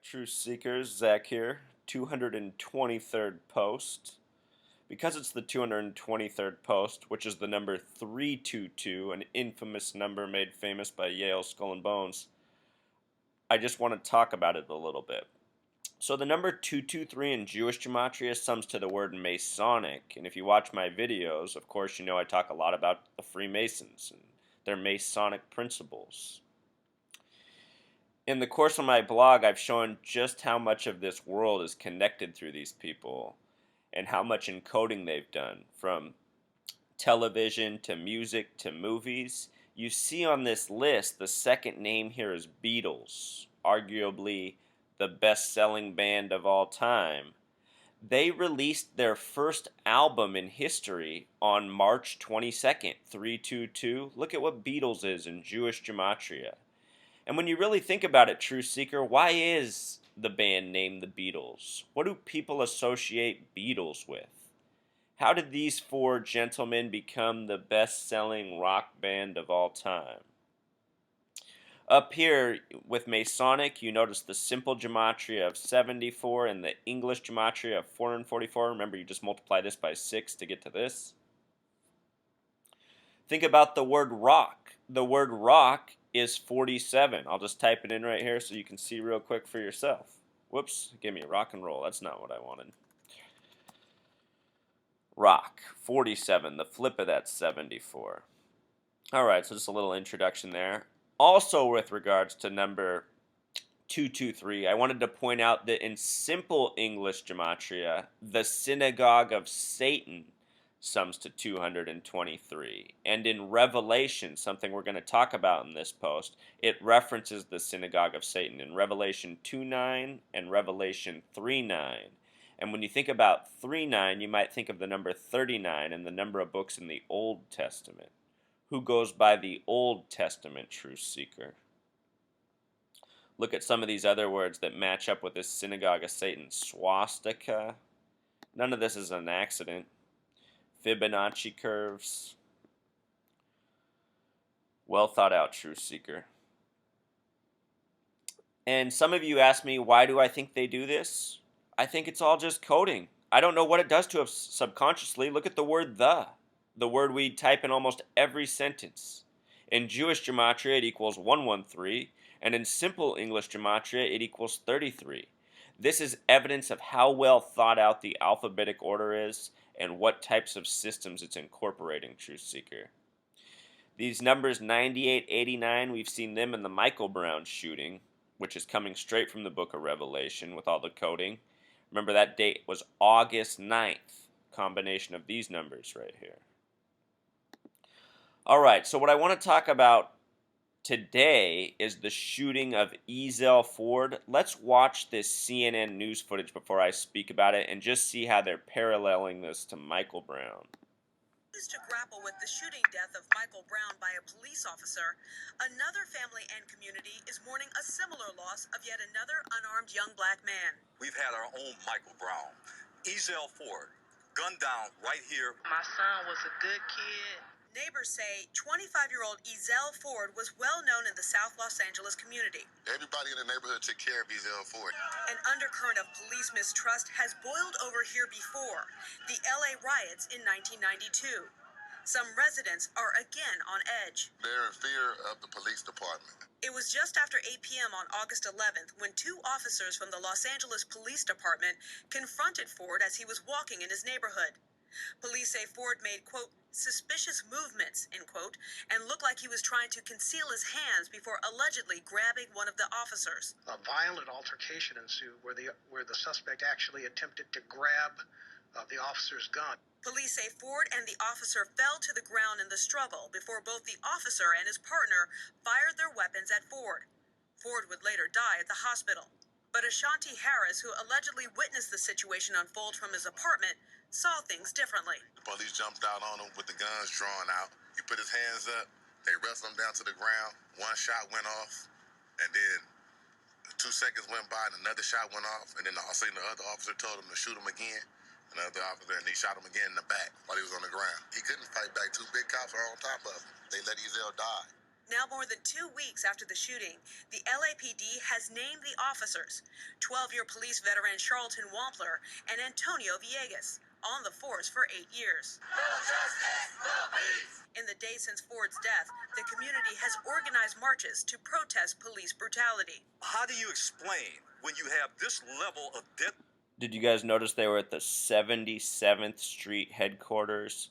True Seekers, Zach here, 223rd post. Because it's the 223rd post, which is the number 322, an infamous number made famous by Yale's Skull and Bones, I just want to talk about it a little bit. So the number 223 in Jewish Gematria sums to the word Masonic, and if you watch my videos, of course you know I talk a lot about the Freemasons and their Masonic principles. In the course of my blog, I've shown just how much of this world is connected through these people and how much encoding they've done, from television to music to movies. You see on this list, the second name here is Beatles, arguably the best-selling band of all time. They released their first album in history on March 22nd, 322. Look at what Beatles is in Jewish Gematria. And when you really think about it, True Seeker, why is the band named the Beatles? What do people associate Beatles with? How did these four gentlemen become the best-selling rock band of all time? Up here with Masonic, you notice the simple gematria of 74 and the English gematria of 444. Remember, you just multiply this by 6 to get to this. Think about the word rock. The word rock is 47. I'll just type it in right here so you can see real quick for yourself. Whoops, give me a rock and roll. That's not what I wanted. Rock, 47. The flip of that 74. Alright, so just a little introduction there. Also with regards to number 223, I wanted to point out that in simple English gematria, the synagogue of Satan sums to 223. And in Revelation, something we're going to talk about in this post, it references the synagogue of Satan in Revelation 2:9 and Revelation 3:9. And when you think about 3:9, you might think of the number 39 and the number of books in the Old Testament. Who goes by the Old Testament, True Seeker? Look at some of these other words that match up with this synagogue of Satan. Swastika. None of this is an accident. Fibonacci curves. Well thought out, True Seeker. And some of you ask me, why do I think they do this? I think it's all just coding. I don't know what it does to us subconsciously. Look at the word the word we type in almost every sentence. In Jewish gematria, it equals 113, and in simple English gematria, it equals 33. This is evidence of how well thought out the alphabetic order is and what types of systems it's incorporating, True Seeker. These numbers 98, 89, we've seen them in the Michael Brown shooting, which is coming straight from the book of Revelation with all the coding. Remember, that date was August 9th, combination of these numbers right here. Alright, so what I want to talk about today is the shooting of Ezell Ford. Let's watch this CNN news footage before I speak about it and just see how they're paralleling this to Michael Brown. To grapple with the shooting death of Michael Brown by a police officer, another family and community is mourning a similar loss of yet another unarmed young black man. We've had our own Michael Brown. Ezell Ford, gunned down right here. My son was a good kid. Neighbors say 25-year-old Ezell Ford was well known in the South Los Angeles community. Everybody in the neighborhood took care of Ezell Ford. An undercurrent of police mistrust has boiled over here before, the LA riots in 1992. Some residents are again on edge. They're in fear of the police department. It was just after 8 p.m. on August 11th when two officers from the Los Angeles Police Department confronted Ford as he was walking in his neighborhood. Police say Ford made, quote, suspicious movements, end quote, and looked like he was trying to conceal his hands before allegedly grabbing one of the officers. A violent altercation ensued where the suspect actually attempted to grab the officer's gun. Police say Ford and the officer fell to the ground in the struggle before both the officer and his partner fired their weapons at Ford. Ford would later die at the hospital. But Ashanti Harris, who allegedly witnessed the situation unfold from his apartment, saw things differently. The police jumped out on him with the guns drawn out. He put his hands up. They wrestled him down to the ground. One shot went off, and then 2 seconds went by, and another shot went off. And then all of a sudden, the other officer told him to shoot him again. Another officer, and he shot him again in the back while he was on the ground. He couldn't fight back. Two big cops are on top of him. They let Ezell die. Now, more than 2 weeks after the shooting, the LAPD has named the officers 12-year police veteran Charlton Wampler and Antonio Villegas on the force for 8 years. In the days since Ford's death, the community has organized marches to protest police brutality. How do you explain when you have this level of death? Did you guys notice they were at the 77th Street headquarters?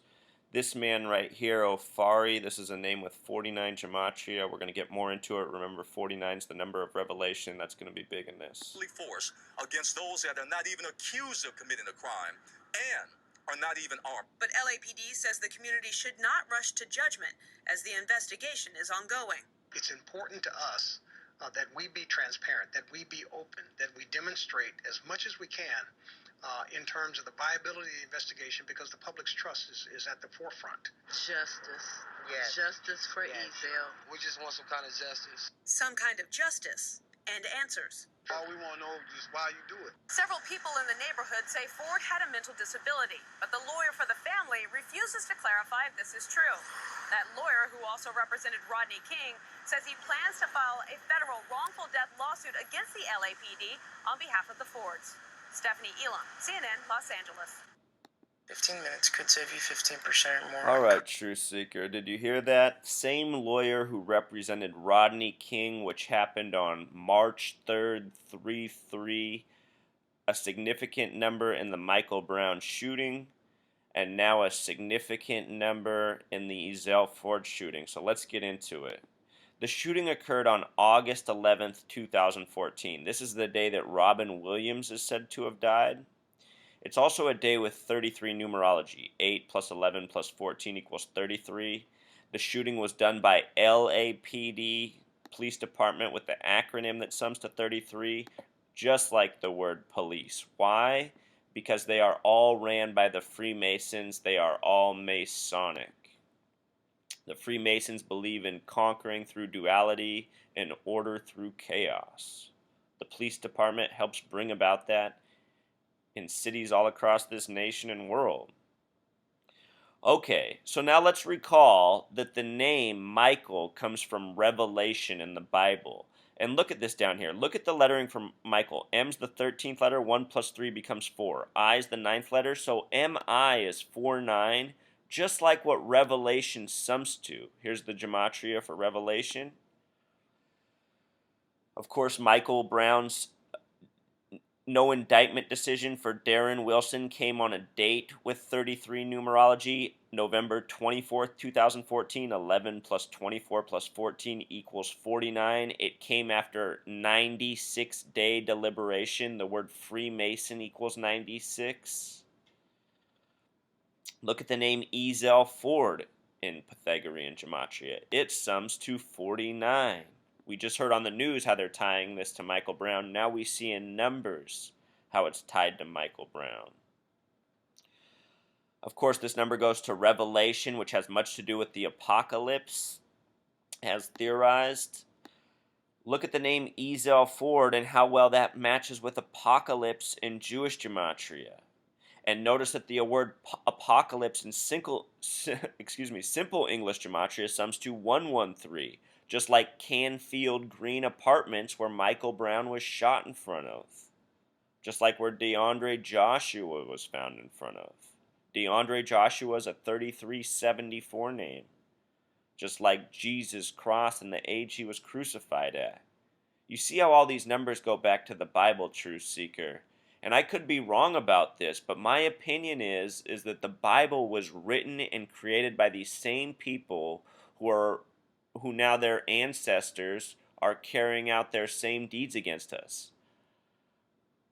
This man right here, Ofari, this is a name with 49 Gematria. We're going to get more into it. Remember, 49 is the number of revelation. That's going to be big in this. Force against those that are not even accused of committing a crime and are not even armed. But LAPD says the community should not rush to judgment as the investigation is ongoing. It's important to us that we be transparent, that we be open, that we demonstrate as much as we can in terms of the viability of the investigation, because the public's trust is at the forefront. Justice. Yes. Justice for Yes. Ezell. We just want some kind of justice. Some kind of justice and answers. All we want to know is why you do it. Several people in the neighborhood say Ford had a mental disability, but the lawyer for the family refuses to clarify if this is true. That lawyer, who also represented Rodney King, says he plans to file a federal wrongful death lawsuit against the LAPD on behalf of the Fords. Stephanie Elam, CNN, Los Angeles. 15 minutes could save you 15% more. All right, Truth Seeker. Did you hear that? Same lawyer who represented Rodney King, which happened on March 3rd, 3/3, a significant number in the Michael Brown shooting, and now a significant number in the Ezell Ford shooting. So let's get into it. The shooting occurred on August 11th, 2014. This is the day that Robin Williams is said to have died. It's also a day with 33 numerology. 8 plus 11 plus 14 equals 33. The shooting was done by LAPD Police Department with the acronym that sums to 33, just like the word police. Why? Because they are all ran by the Freemasons. They are all Masonic. The Freemasons believe in conquering through duality and order through chaos. The police department helps bring about that in cities all across this nation and world. Okay, so now let's recall that the name Michael comes from Revelation in the Bible. And look at this down here. Look at the lettering from Michael. M's the 13th letter. 1 plus 3 becomes 4. I's the 9th letter. So M-I is 4-9, just like what Revelation sums to. Here's the gematria for Revelation. Of course, Michael Brown's no indictment decision for Darren Wilson came on a date with 33 numerology, November 24th, 2014. 11 plus 24 plus 14 equals 49. It came after 96-day deliberation. The word Freemason equals 96. Look at the name Ezell Ford in Pythagorean Gematria. It sums to 49. We just heard on the news how they're tying this to Michael Brown. Now we see in numbers how it's tied to Michael Brown. Of course, this number goes to Revelation, which has much to do with the apocalypse, as theorized. Look at the name Ezell Ford and how well that matches with apocalypse in Jewish Gematria. And notice that the word apocalypse in simple English Gematria sums to 113. Just like Canfield Green Apartments, where Michael Brown was shot in front of. Just like where DeAndre Joshua was found in front of. DeAndre Joshua is a 3374 name. Just like Jesus' cross and the age he was crucified at. You see how all these numbers go back to the Bible, Truth Seeker. And I could be wrong about this, but my opinion is that the Bible was written and created by these same people who now their ancestors are carrying out their same deeds against us.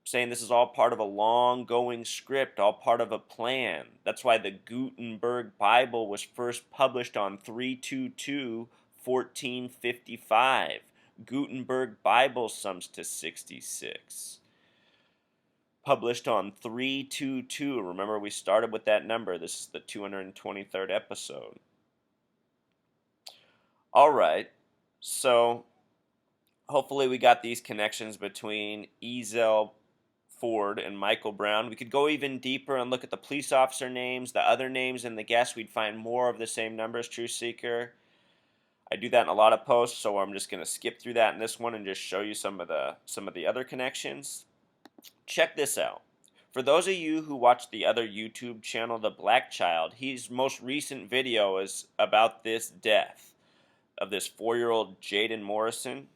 Saying this is all part of a long-going script, all part of a plan. That's why the Gutenberg Bible was first published on 3/22/1455. Gutenberg Bible sums to 66. Published on 3/22. Remember, we started with that number. This is the 223rd episode. All right, so hopefully we got these connections between Ezell Ford and Michael Brown. We could go even deeper and look at the police officer names, the other names, and the guests. We'd find more of the same numbers, Truth Seeker. I do that in a lot of posts, so I'm just going to skip through that in this one and just show you some of the other connections. Check this out. For those of you who watch the other YouTube channel, The Black Child, his most recent video is about this death of this 4-year-old Jayden Morrison.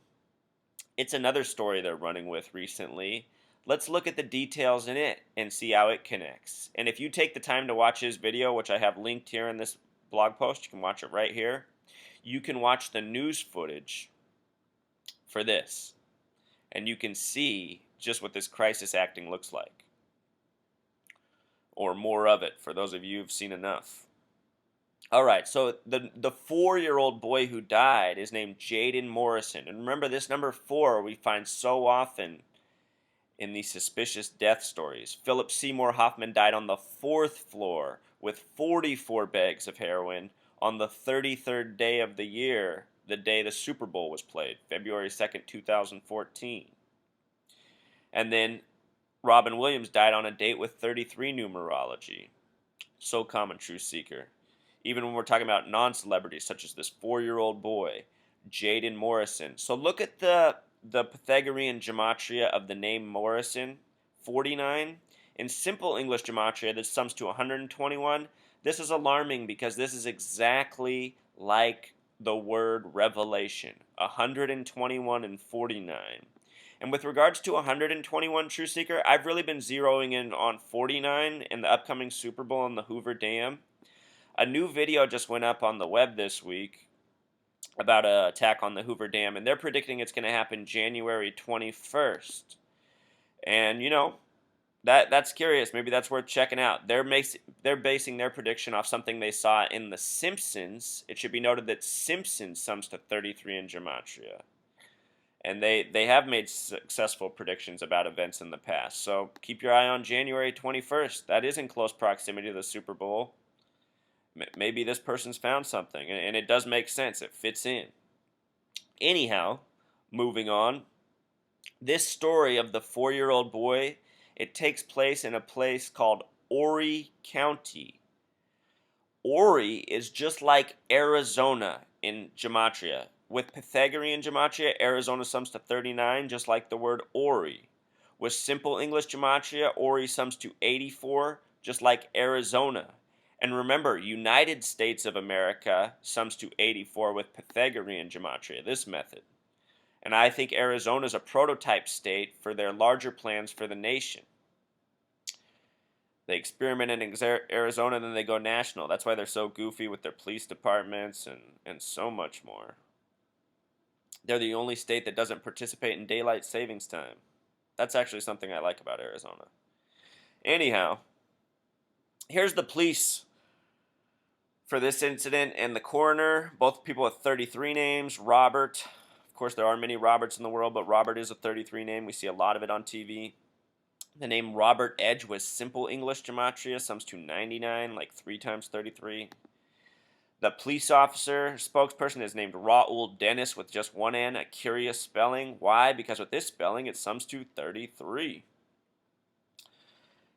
It's another story they're running with recently. Let's look at the details in it and see how it connects. And if you take the time to watch his video, which I have linked here in this blog post, you can watch it right here. You can watch the news footage for this, and you can see just what this crisis acting looks like. Or more of it, for those of you who've seen enough. Alright, so the 4-year-old boy who died is named Jayden Morrison. And remember, this number 4 we find so often in these suspicious death stories. Philip Seymour Hoffman died on the 4th floor with 44 bags of heroin on the 33rd day of the year, the day the Super Bowl was played, February 2nd, 2014. And then Robin Williams died on a date with 33 Numerology. So common, Truth Seeker. Even when we're talking about non-celebrities, such as this 4-year-old boy, Jayden Morrison. So look at the Pythagorean Gematria of the name Morrison, 49. In simple English Gematria, this sums to 121. This is alarming because this is exactly like the word revelation, 121 and 49. And with regards to 121, True Seeker, I've really been zeroing in on 49 in the upcoming Super Bowl in the Hoover Dam. A new video just went up on the web this week about an attack on the Hoover Dam, and they're predicting it's going to happen January 21st. And, you know, that's curious. Maybe that's worth checking out. They're basing their prediction off something they saw in The Simpsons. It should be noted that Simpsons sums to 33 in Gematria. And they have made successful predictions about events in the past. So keep your eye on January 21st. That is in close proximity to the Super Bowl. Maybe this person's found something, and it does make sense. It fits in. Anyhow, moving on. This story of the 4-year-old boy, it takes place in a place called Horry County. Horry is just like Arizona in Gematria. With Pythagorean Gematria, Arizona sums to 39, just like the word Horry. With simple English Gematria, Horry sums to 84, just like Arizona. And remember, United States of America sums to 84 with Pythagorean Gematria, this method. And I think Arizona is a prototype state for their larger plans for the nation. They experiment in Arizona, then they go national. That's why they're so goofy with their police departments and so much more. They're the only state that doesn't participate in daylight savings time. That's actually something I like about Arizona. Anyhow, here's the police for this incident and the coroner. Both people with 33 names. Robert. Of course, there are many Roberts in the world, but Robert is a 33 name. We see a lot of it on TV. The name Robert Edge was simple English Gematria, sums to 99, like 3 times 33. The police officer spokesperson is named Raul Dennis with just one N, a curious spelling. Why? Because with this spelling, it sums to 33.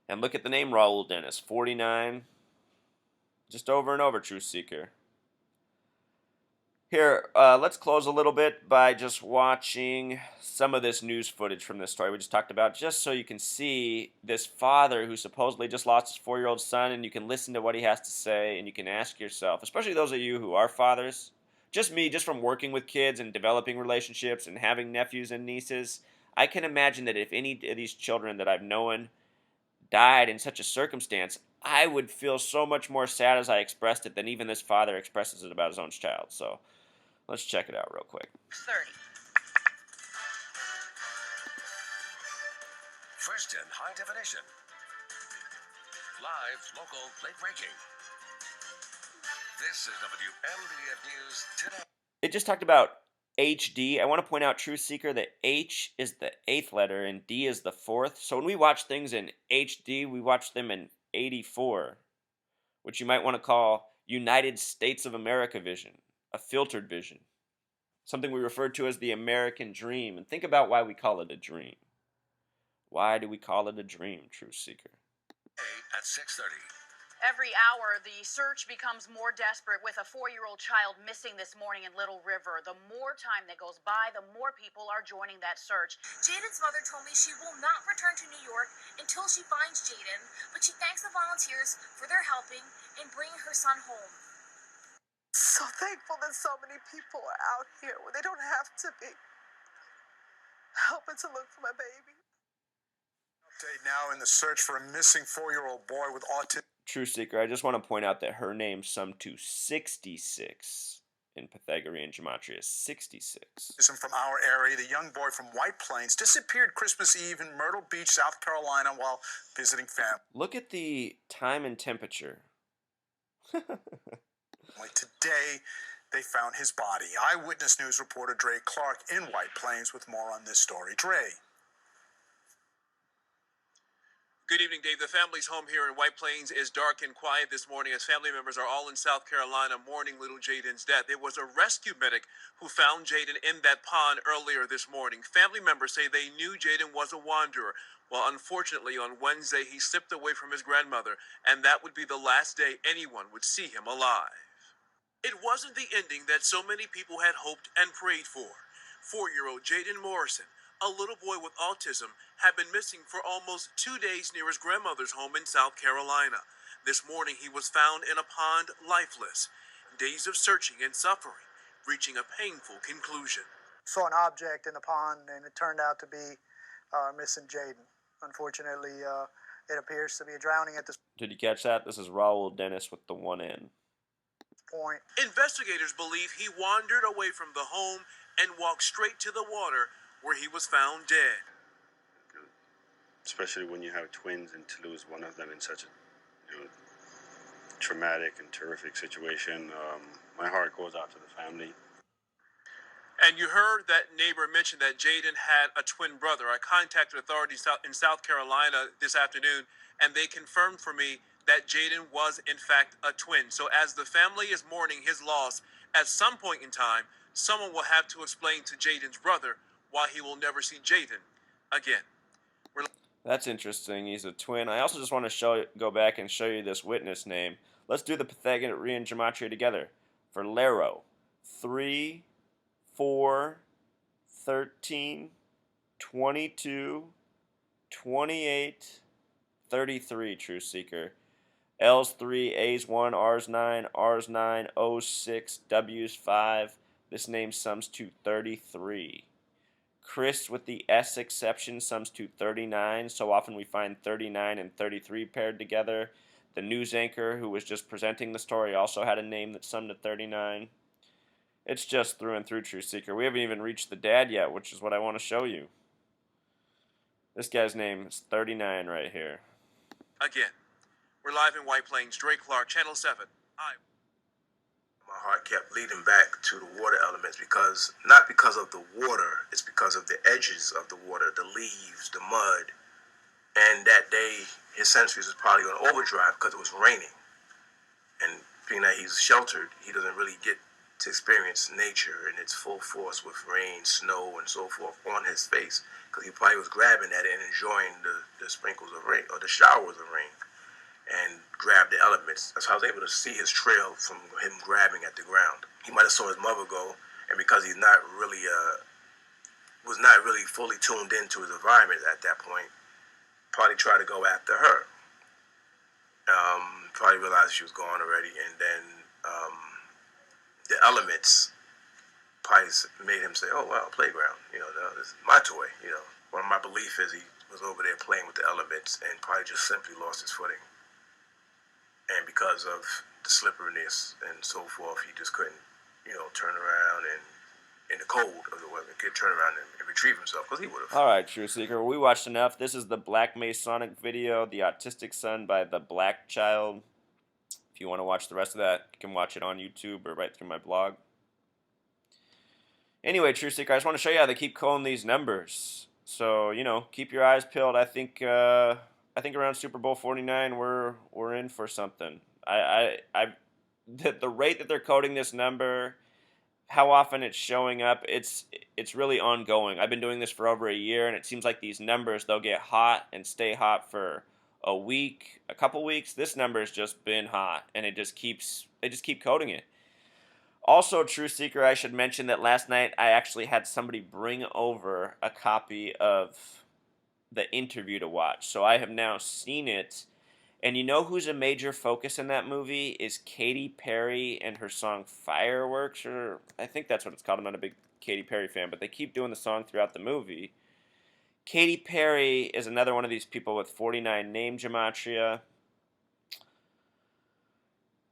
And look at the name Raul Dennis, 49. Just over and over, Truth Seeker. Here, let's close a little bit by just watching some of this news footage from this story we just talked about, just so you can see this father who supposedly just lost his 4-year-old son, and you can listen to what he has to say, and you can ask yourself, especially those of you who are fathers, just me, just from working with kids and developing relationships and having nephews and nieces, I can imagine that if any of these children that I've known died in such a circumstance, I would feel so much more sad as I expressed it than even this father expresses it about his own child. So let's check it out real quick. 30. First in high definition. Live, local, late breaking. This is WMDF News Today. It just talked about HD. I want to point out, Truth Seeker, that H is the 8th letter and D is the 4th. So when we watch things in HD, we watch them in 84, which you might want to call United States of America vision, a filtered vision, something we refer to as the American dream. And think about why we call it a dream. Why do we call it a dream, Truth Seeker? At 6:30. Every hour, the search becomes more desperate with a 4-year-old child missing this morning in Little River. The more time that goes by, the more people are joining that search. Jayden's mother told me she will not return to New York until she finds Jayden, but she thanks the volunteers for their helping in bringing her son home. So thankful that so many people are out here where they don't have to be helping to look for my baby. Update now in the search for a missing 4-year-old boy with autism. True Seeker, I just want to point out that her name summed to 66 in Pythagorean Gematria. 66. From our area, the young boy from White Plains disappeared Christmas Eve in Myrtle Beach, South Carolina, while visiting family. Look at the time and temperature. Today, they found his body. Eyewitness News reporter Dre Clark in White Plains with more on this story. Dre. Good evening, Dave. The family's home here in White Plains is dark and quiet this morning as family members are all in South Carolina mourning little Jayden's death. There was a rescue medic who found Jayden in that pond earlier this morning. Family members say they knew Jayden was a wanderer. Well, unfortunately, on Wednesday, he slipped away from his grandmother, and that would be the last day anyone would see him alive. It wasn't the ending that so many people had hoped and prayed for. 4-year-old Jayden Morrison, a little boy with autism, had been missing for almost 2 days near his grandmother's home in South Carolina. This morning, he was found in a pond lifeless. Days of searching and suffering, reaching a painful conclusion. Saw an object in the pond, and it turned out to be missing Jayden. Unfortunately, it appears to be a drowning at this Did you catch that? This is Raul Dennis with the 1 N. point. Investigators believe he wandered away from the home and walked straight to the water where he was found dead. Especially when you have twins, and to lose one of them in such a traumatic and terrific situation. My heart goes out to the family. And you heard that neighbor mention that Jayden had a twin brother. I contacted authorities in South Carolina this afternoon, and they confirmed for me that Jayden was, in fact, a twin. So as the family is mourning his loss, at some point in time, someone will have to explain to Jayden's brother why he will never see Jayden again. That's interesting. He's a twin. I also just want to go back and show you this witness name. Let's do the Pythagorean Gematria together. For Lero, 3, 4, 13, 22, 28, 33, True Seeker. L's 3, A's 1, R's 9, R's 9, O's 6, W's 5. This name sums to 33. Chris with the S exception sums to 39. So often we find 39 and 33 paired together. The news anchor who was just presenting the story also had a name that summed to 39. It's just through and through, True Seeker. We haven't even reached the dad yet, which is what I want to show you. This guy's name is 39 right here. Again, we're live in White Plains. Dre Clark, Channel 7. My heart kept leading back to the water elements because, not because of the water, it's because of the edges of the water, the leaves, the mud. And that day, his sensories was probably on overdrive because it was raining. And being that he's sheltered, he doesn't really get to experience nature in its full force with rain, snow, and so forth on his face, because he probably was grabbing at it and enjoying the sprinkles of rain, or the showers of rain, and grab the elements. That's how I was able to see his trail from him grabbing at the ground. He might have saw his mother go, and because he's not really, was not really fully tuned into his environment at that point, probably tried to go after her. Probably realized she was gone already, and then the elements probably made him say, "Oh well, playground. This is my toy." One of my belief is he was over there playing with the elements and probably just simply lost his footing. And because of the slipperiness and so forth, he just couldn't, turn around and in the cold of the weather, could turn around and retrieve himself, because he would have. All right, True Seeker, we watched enough. This is the Black Masonic video, The Autistic Son by the Black Child. If you want to watch the rest of that, you can watch it on YouTube or right through my blog. Anyway, True Seeker, I just want to show you how they keep calling these numbers. So, keep your eyes peeled. I think around Super Bowl 49, we're in for something. The rate that they're coding this number, how often it's showing up, it's really ongoing. I've been doing this for over a year, and it seems like these numbers, they'll get hot and stay hot for a week, a couple weeks, this number has just been hot, and they just keep coding it. Also, True Seeker, I should mention that last night I actually had somebody bring over a copy of the interview to watch. So I have now seen it. And you know who's a major focus in that movie is Katy Perry and her song Fireworks, or I think that's what it's called. I'm not a big Katy Perry fan, but they keep doing the song throughout the movie. Katy Perry is another one of these people with 49 name gematria.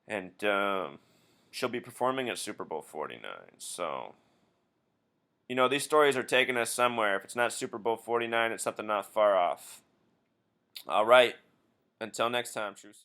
And she'll be performing at Super Bowl 49. So, you know, these stories are taking us somewhere. If it's not Super Bowl 49, it's something not far off. All right. Until next time, True Seekers.